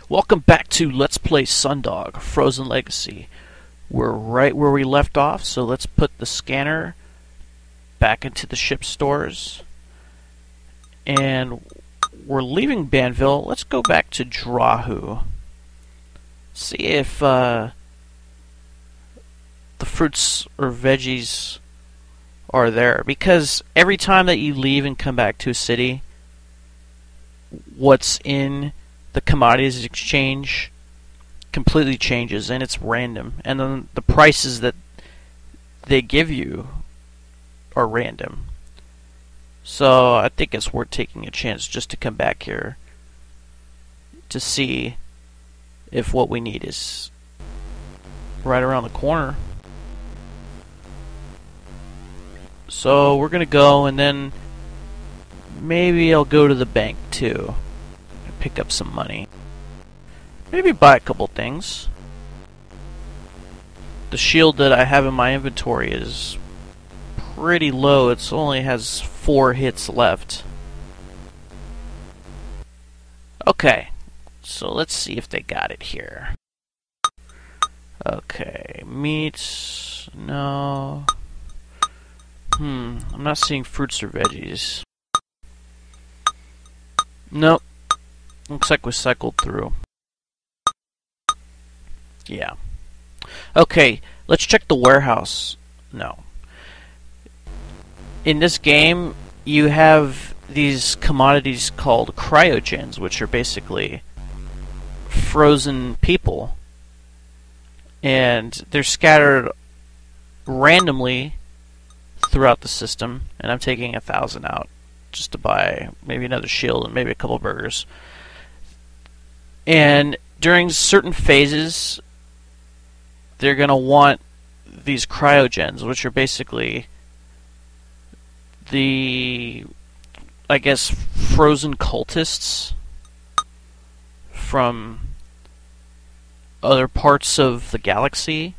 Welcome back to Let's Play Sundog, Frozen Legacy. We're right where we left off, so let's put the scanner back into the ship stores. And we're leaving Banville. Let's go back to Drahu. See if the fruits or veggies are there. Because every time that you leave and come back to a city, what's in the commodities exchange completely changes, and it's random, and then the prices that they give you are random. So I think it's worth taking a chance just to come back here to see if what we need is right around the corner. So we're gonna go, and then maybe I'll go to the bank too. Pick up some money. Maybe buy a couple things. The shield that I have in my inventory is pretty low. It only has 4 hits left. Okay, so let's see if they got it here. Okay, meats, no. I'm not seeing fruits or veggies. Nope. Looks like we cycled through. Yeah. Okay, let's check the warehouse. No. In this game, you have these commodities called cryogens, which are basically frozen people. And they're scattered randomly throughout the system. And I'm taking 1,000 out just to buy maybe another shield and maybe a couple burgers. And during certain phases, they're going to want these cryogens, which are basically the, I guess, frozen cultists from other parts of the galaxy.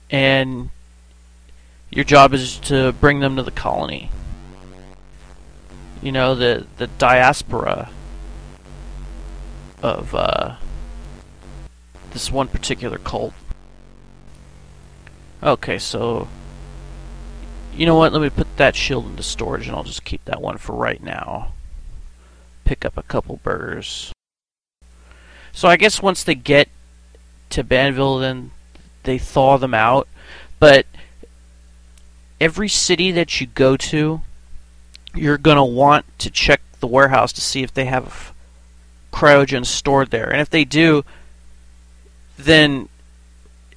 And your job is to bring them to the colony. You know, the diaspora of this one particular cult. Okay, so you know what? Let me put that shield into storage, and I'll just keep that one for right now. Pick up a couple burgers. So I guess once they get to Banville, then they thaw them out. But every city that you go to, you're gonna want to check the warehouse to see if they have cryogens stored there, and if they do, then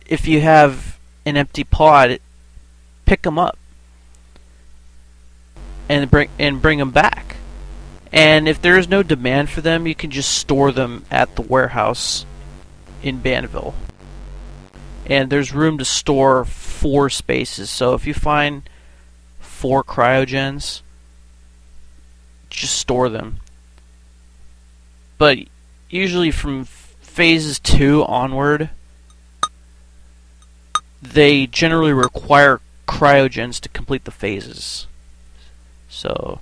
if you have an empty pod, pick them up and bring them back. And if there is no demand for them, you can just store them at the warehouse in Banville. And there's room to store 4 spaces. So if you find 4 cryogens, just store them. But usually from phases 2 onward, they generally require cryogens to complete the phases. So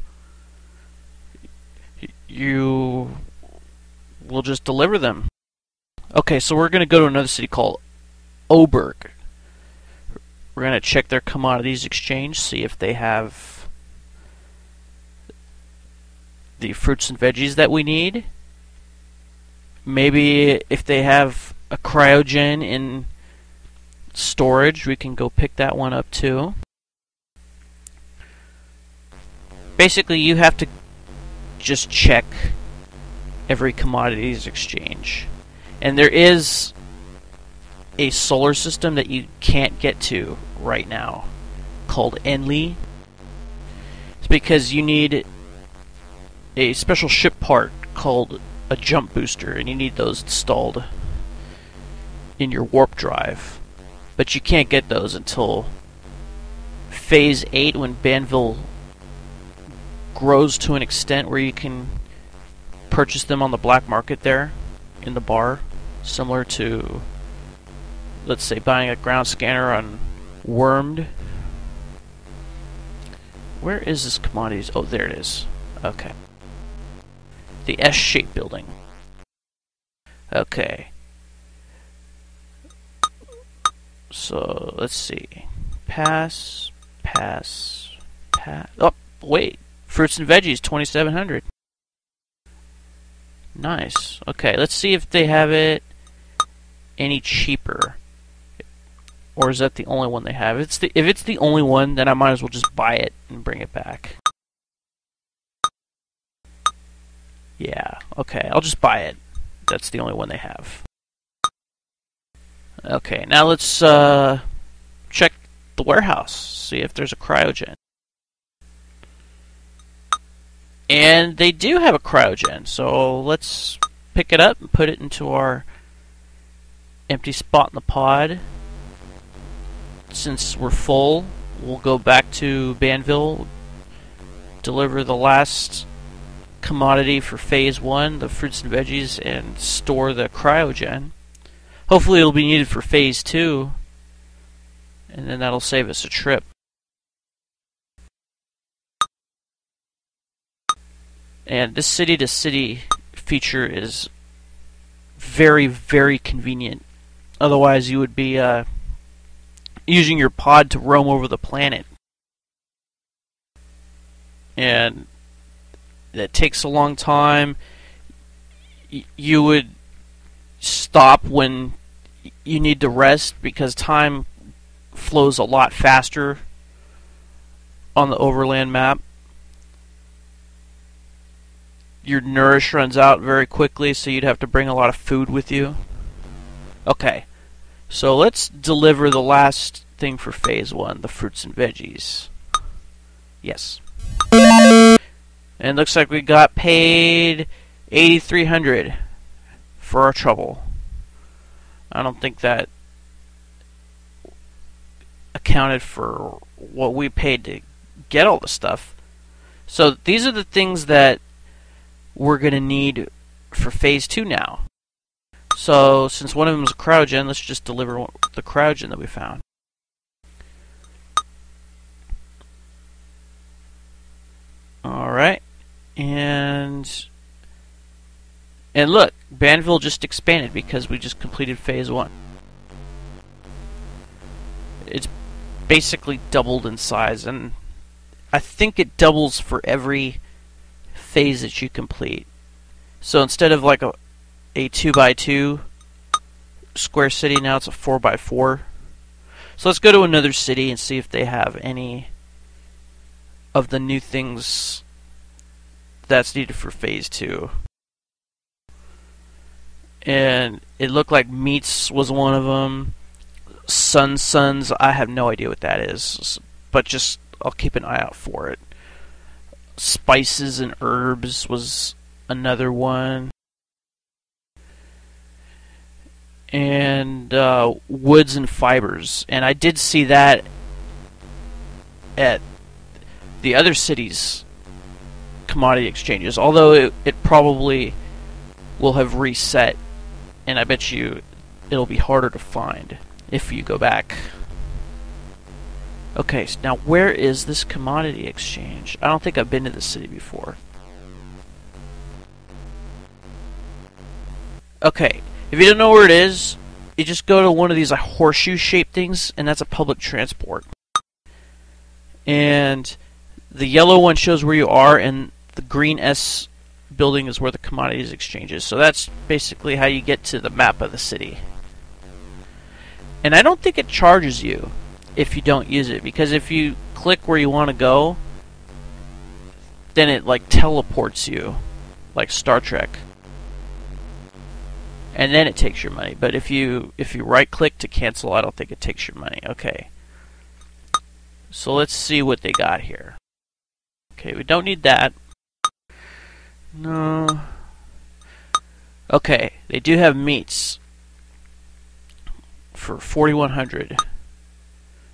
you will just deliver them. Okay, so we're going to go to another city called Oberg. We're going to check their commodities exchange, see if they have the fruits and veggies that we need. Maybe if they have a cryogen in storage, we can go pick that one up too. Basically, you have to just check every commodities exchange. And there is a solar system that you can't get to right now called Enli. It's because you need a special ship part called a jump booster, and you need those installed in your warp drive. But you can't get those until phase 8, when Banville grows to an extent where you can purchase them on the black market there in the bar, similar to, let's say, buying a ground scanner on Wormed. Where is this commodities? Oh, there it is. Okay. The S-shaped building. Okay. So, let's see. Pass. Oh, wait. Fruits and veggies, 2,700. Nice. Okay, let's see if they have it any cheaper. Or is that the only one they have? If it's the only one, then I might as well just buy it and bring it back. Yeah, okay, I'll just buy it. That's the only one they have. Okay, now let's check the warehouse, see if there's a cryogen. And they do have a cryogen, so let's pick it up and put it into our empty spot in the pod. Since we're full, we'll go back to Banville, deliver the last commodity for Phase 1, the fruits and veggies, and store the cryogen. Hopefully it'll be needed for Phase 2, and then that'll save us a trip. And this city-to-city feature is very, very convenient. Otherwise you would be using your pod to roam over the planet. And that takes a long time. You would stop when you need to rest because time flows a lot faster on the overland map. Your nourish runs out very quickly, so you'd have to bring a lot of food with you. Okay, so let's deliver the last thing for Phase 1, the fruits and veggies. Yes. And looks like we got paid 8,300 for our trouble. I don't think that accounted for what we paid to get all the stuff. So these are the things that we're going to need for Phase 2 now. So since one of them is a cryogen, let's just deliver the cryogen that we found. Alright. And look, Banville just expanded because we just completed Phase 1. It's basically doubled in size, and I think it doubles for every phase that you complete. So instead of like a 2x2 square city, now it's a 4x4. So let's go to another city and see if they have any of the new things that's needed for Phase 2. And it looked like meats was one of them. Sunsuns, I have no idea what that is, but just I'll keep an eye out for it. Spices and herbs was another one. And woods and fibers. And I did see that at the other cities' commodity exchanges, although it probably will have reset, and I bet you it'll be harder to find if you go back. Okay, so now where is this commodity exchange? I don't think I've been to this city before. Okay, if you don't know where it is, you just go to one of these like horseshoe-shaped things, and that's a public transport. And the yellow one shows where you are, and the green S building is where the commodities exchange is. So that's basically how you get to the map of the city. And I don't think it charges you if you don't use it, because if you click where you want to go, then it like teleports you, like Star Trek, and then it takes your money. But if you right click to cancel, I don't think it takes your money. Okay, so let's see what they got here. Okay, we don't need that. No. Okay, they do have meats for 4,100.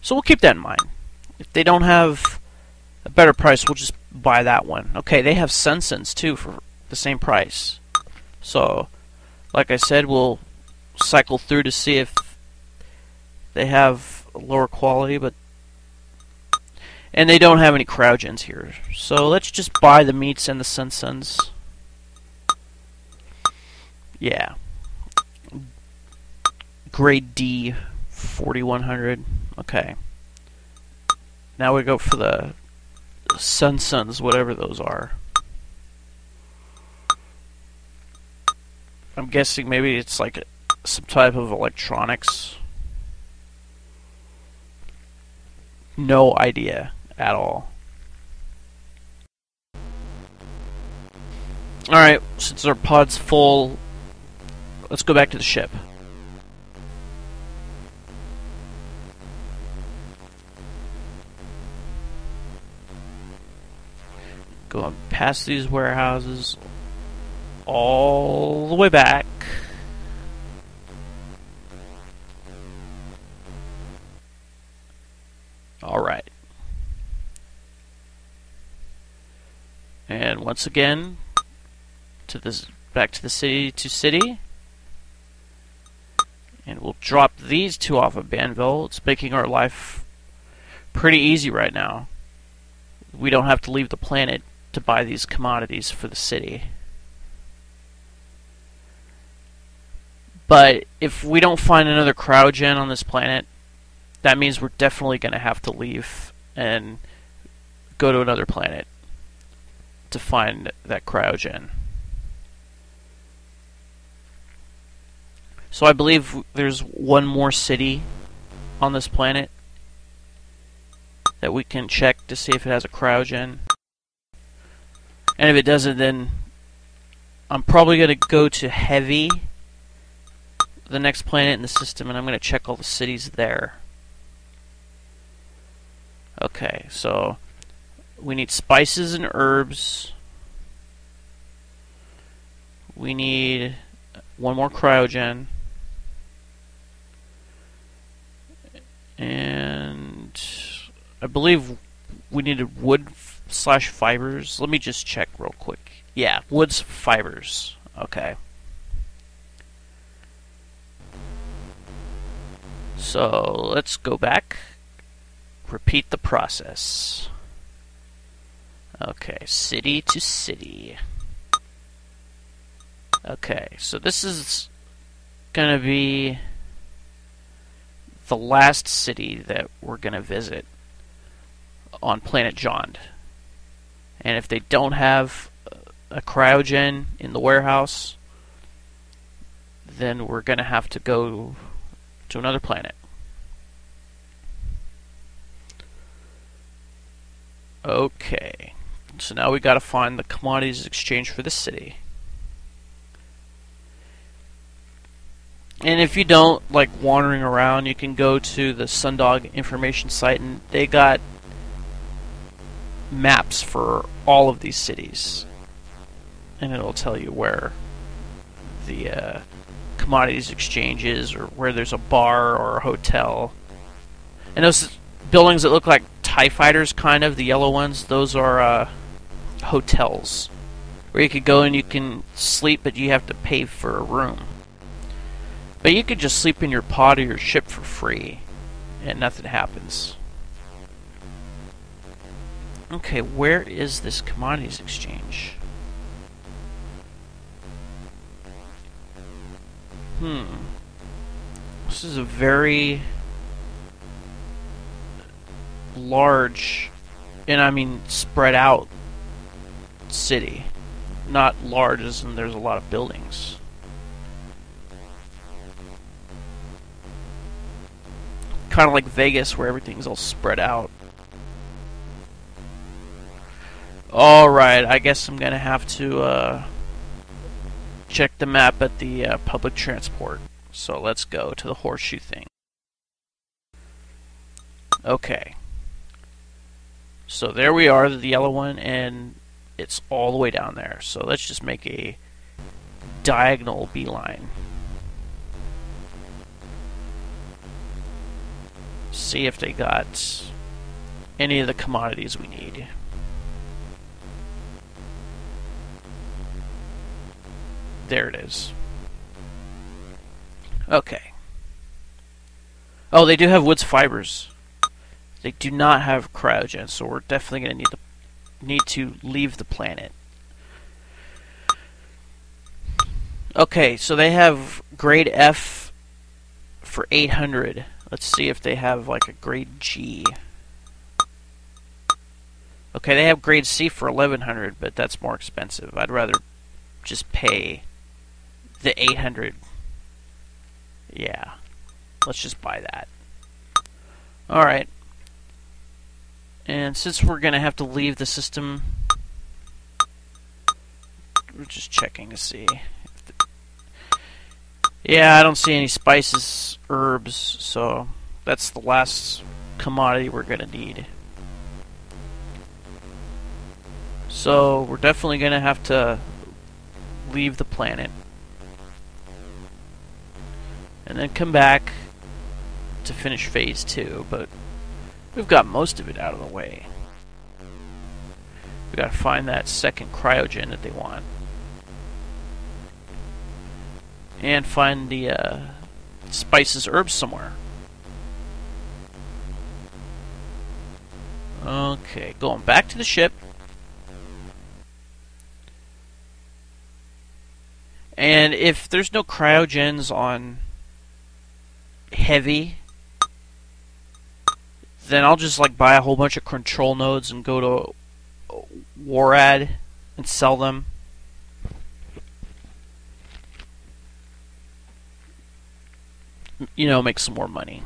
So we'll keep that in mind. If they don't have a better price, we'll just buy that one. Okay, they have sunsuns too for the same price. So, like I said, we'll cycle through to see if they have a lower quality, and they don't have any cryogens here. So let's just buy the meats and the sunsuns. Yeah. Grade D, 4100. Okay. Now we go for the sunsuns, whatever those are. I'm guessing maybe it's like some type of electronics. No idea at all. Alright, since our pod's full, let's go back to the ship. Going past these warehouses all the way back. Alright. And once again, to this, back to the city to city. And we'll drop these two off of Banville. It's making our life pretty easy right now. We don't have to leave the planet to buy these commodities for the city. But if we don't find another cryogen on this planet, that means we're definitely going to have to leave and go to another planet to find that cryogen. So I believe there's one more city on this planet that we can check to see if it has a cryogen. And if it doesn't, then I'm probably going to go to Heavy, the next planet in the system, and I'm going to check all the cities there. Okay, so we need spices and herbs. We need one more cryogen. And I believe we needed wood/fibers. Let me just check real quick. Yeah, wood's fibers. Okay. So let's go back. Repeat the process. Okay, city to city. Okay, so this is gonna be the last city that we're gonna visit on planet Jondd. And if they don't have a cryogen in the warehouse, then we're gonna have to go to another planet. Okay, so now we gotta find the commodities exchange for the city. And if you don't like wandering around, you can go to the Sundog information site, and they got maps for all of these cities, and it'll tell you where the commodities exchange is, or where there's a bar or a hotel. And those buildings that look like TIE fighters, kind of, the yellow ones, those are hotels where you could go and you can sleep, but you have to pay for a room. But you could just sleep in your pod or your ship for free and nothing happens. Okay, where is this commodities exchange? This is a very large, and I mean spread out city. Not large as in there's a lot of buildings. Kind of like Vegas, where everything's all spread out. Alright, I guess I'm gonna have to check the map at the public transport. So let's go to the horseshoe thing. Okay. So there we are, the yellow one, and it's all the way down there. So let's just make a diagonal beeline. See if they got any of the commodities we need. There it is. Okay. Oh, they do have wood's fibers. They do not have cryogens, so we're definitely going to need to leave the planet. Okay, so they have grade F for 800. Let's see if they have like a grade G. Okay, they have grade C for 1100, but that's more expensive. I'd rather just pay the 800. Yeah, let's just buy that. Alright. And since we're going to have to leave the system, we're just checking to see. Yeah, I don't see any spices, herbs, so that's the last commodity we're going to need. So we're definitely going to have to leave the planet and then come back to finish phase 2, but we've got most of it out of the way. We've got to find that second cryogen that they want. And find the spices, herbs somewhere. Okay, going back to the ship. And if there's no cryogens on heavy, then I'll just like buy a whole bunch of control nodes and go to Warad and sell them. You know, make some more money.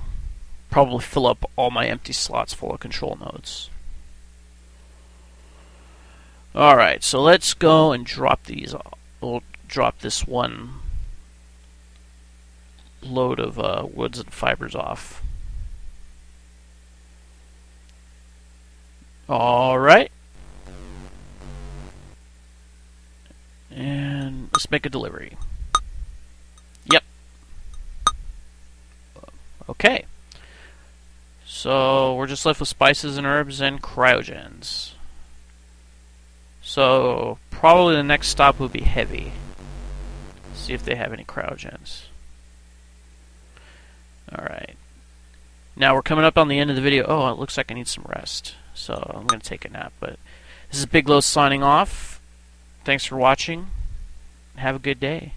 Probably fill up all my empty slots full of control nodes. Alright, so let's go and drop these. We'll drop this one load of woods and fibers off. Alright. And let's make a delivery. Yep. Okay. So we're just left with spices and herbs and cryogens. So probably the next stop will be heavy. See if they have any cryogens. Alright. Now we're coming up on the end of the video. Oh, it looks like I need some rest. So I'm going to take a nap. But this is Big Low signing off. Thanks for watching. Have a good day.